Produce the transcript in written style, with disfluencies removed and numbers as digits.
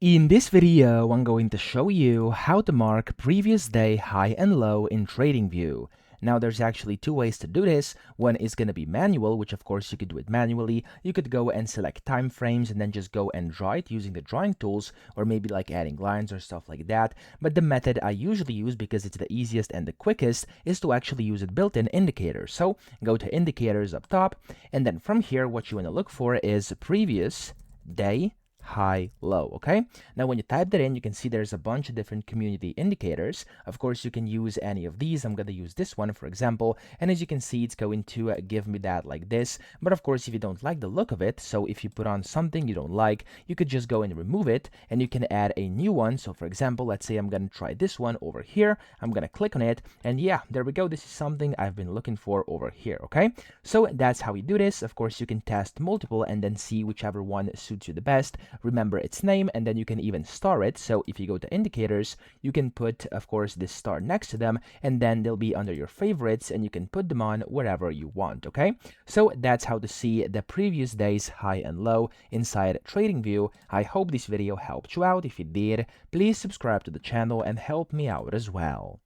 In this video, I'm going to show you how to mark previous day high and low in TradingView. Now, there's actually two ways to do this. One is going to be manual, which of course you could do it manually. You could go and select time frames and then just go and draw it using the drawing tools, or maybe like adding lines or stuff like that. But the method I usually use, because it's the easiest and the quickest, is to actually use it built-in indicators. So go to indicators up top, and then from here, what you want to look for is previous day high, low. Okay, now when you type that in, you can see there's a bunch of different community indicators. Of course, you can use any of these. I'm going to use this one, for example, and as you can see, it's going to give me that like this. But of course, if you don't like the look of it, so if you put on something you don't like, you could just go and remove it, and you can add a new one. So for example, let's say I'm going to try this one over here. I'm going to click on it, and yeah, there we go. This is something I've been looking for over here. Okay, so that's how we do this. Of course, you can test multiple and then see whichever one suits you the best. Remember its name, and then you can even star it. So if you go to indicators, you can put, of course, this star next to them, and then they'll be under your favorites, and you can put them on wherever you want. Okay, so that's how to see the previous day's high and low inside TradingView. I hope this video helped you out. If it did, please subscribe to the channel and help me out as well.